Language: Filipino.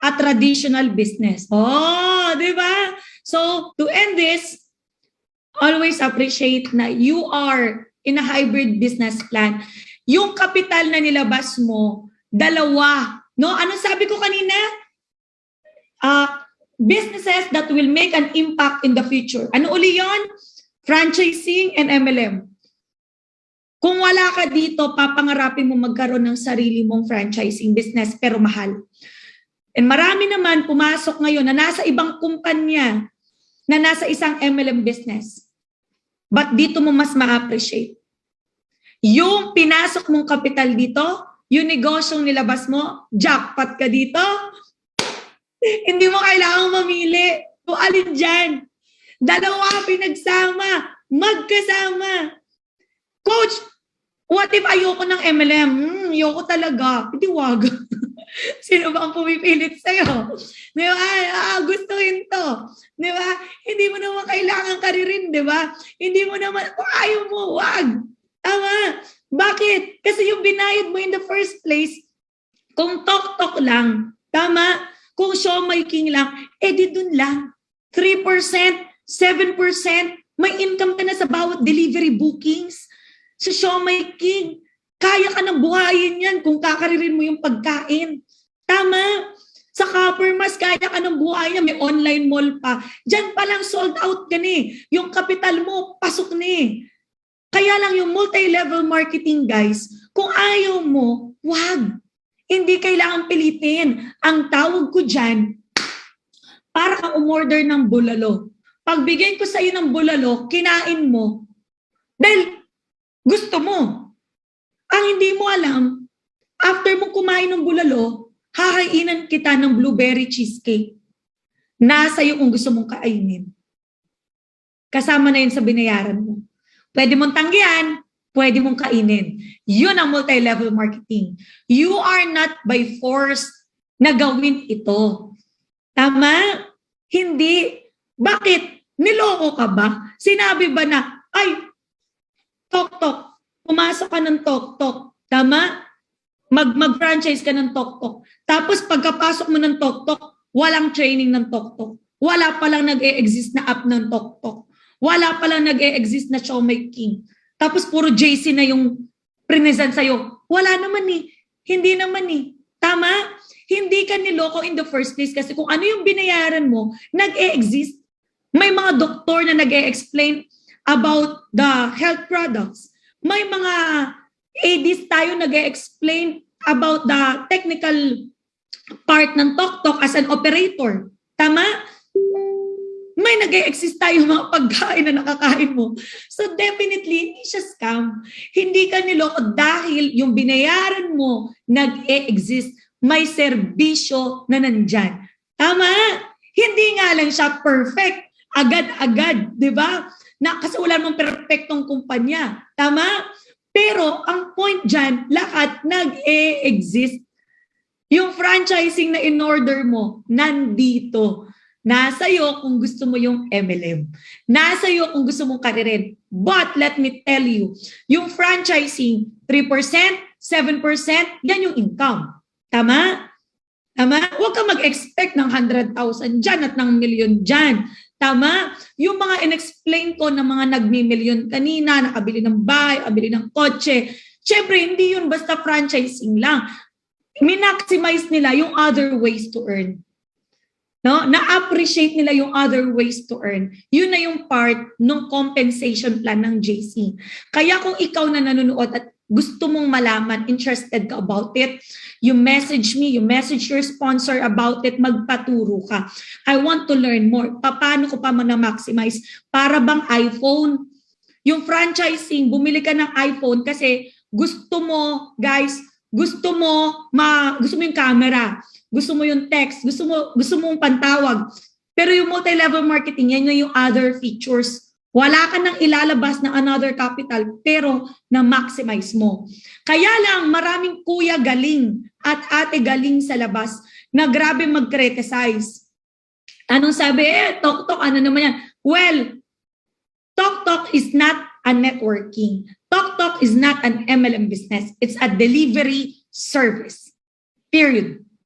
a traditional business. Oh, di ba? So, to end this, always appreciate na you are in a hybrid business plan. Yung kapital na nilabas mo, dalawa. No? Anong sabi ko kanina? Businesses that will make an impact in the future. Ano uli yun? Franchising and MLM. Kung wala ka dito, papangarapin mo magkaroon ng sarili mong franchising business pero mahal. And marami naman pumasok ngayon na nasa ibang kumpanya na nasa isang MLM business. But dito mo mas ma-appreciate. Yung pinasok mong kapital dito, yung negosyong nilabas mo, jackpot ka dito, hindi mo kailangang mamili. Kung alin dyan. Dalawa pinagsama, magkasama. Coach, what if ayoko ng MLM? Ayoko talaga. Hindi wag. Sino ba ang pumipilit sa'yo? Di ba? Gustuhin to. Di ba? Hindi mo naman kailangan karirin, di ba? Hindi mo naman, kung ayaw mo, wag. Tama. Bakit? Kasi yung binayad mo in the first place, kung tok-tok lang, tama? Kung siomai king lang, di dun lang. 3%, 7%, may income ka na sa bawat delivery bookings. Sa siomai king, kaya ka nang buhayin yan kung kakaririn mo yung pagkain. Tama? Sa Copper Mas, kaya ka nang buhayin yan. May online mall pa. Diyan pa lang sold out ka ni. Yung kapital mo, pasok ni. Kaya lang yung multi-level marketing, guys, kung ayaw mo, wag. Hindi kailangan pilitin. Ang tawag ko dyan, para kang umorder ng bulalo. Pagbigay ko sa iyo ng bulalo, kinain mo. Dahil gusto mo. Ang hindi mo alam, after mo kumain ng bulalo, hahainan kita ng blueberry cheesecake. Nasa iyo kung gusto mong kainin. Kasama na yun sa binayaran mo. Pwede mong tanggihan, pwede mong kainin. Yun ang multi-level marketing. You are not by force na gawin ito. Tama? Hindi. Bakit? Niloko ka ba? Sinabi ba na, ay, tok-tok, pumasok ka ng tok-tok. Tama? Mag-franchise ka ng tok-tok. Tapos pagkapasok mo ng tok-tok, walang training ng tok-tok. Wala palang nag-e-exist na app ng tok-tok. Wala palang nag-e-exist na siomai king. Tapos puro JC na yung present sa'yo. Wala naman eh. Hindi naman eh. Tama? Hindi ka niloko in the first place kasi kung ano yung binayaran mo, nag-e-exist. May mga doktor na nag-e-explain about the health products. May mga ADs tayo nag-e-explain about the technical part ng tok-tok as an operator. Tama? May nag-e-exist tayo mga pagkain na nakakain mo. So definitely, hindi siya scam. Hindi ka niloko dahil yung binayaran mo nag-e-exist. May serbisyo na nandyan. Tama? Hindi nga lang siya perfect. Agad-agad, di ba? Kasi wala mong perfectong kumpanya. Tama? Pero ang point dyan, lahat nag-e-exist. Yung franchising na in-order mo, nandito. Nasa iyo kung gusto mo yung MLM. Nasa iyo kung gusto mong karirin. But let me tell you, yung franchising, 3%, 7%, yan yung income. Tama? Tama? Huwag ka mag-expect ng 100,000 dyan at ng milyon dyan. Tama? Yung mga in-explain ko na mga nagmi-milyon kanina, nakabili ng bahay, nakabili ng kotse, syempre hindi yun basta franchising lang. Minaximize nila yung other ways to earn. No? Na-appreciate nila yung other ways to earn. Yun na yung part ng compensation plan ng JC. Kaya kung ikaw na nanonood at gusto mong malaman, interested ka about it, you message me, you message your sponsor about it, magpaturo ka. I want to learn more. Paano ko pa na-maximize? Para bang iPhone? Yung franchising, bumili ka ng iPhone kasi gusto mo, guys, gusto mo yung camera, gusto mo yung text, gusto mo yung pantawag. Pero yung multi-level marketing, yan yung other features. Wala ka nang ilalabas ng another capital, pero na-maximize mo. Kaya lang, maraming kuya galing at ate galing sa labas na grabe mag-criticize. Anong sabi? Tok-tok, ano naman yan? Well, tok-tok is not a networking. Tok-tok is not an MLM business. It's a delivery service. Period.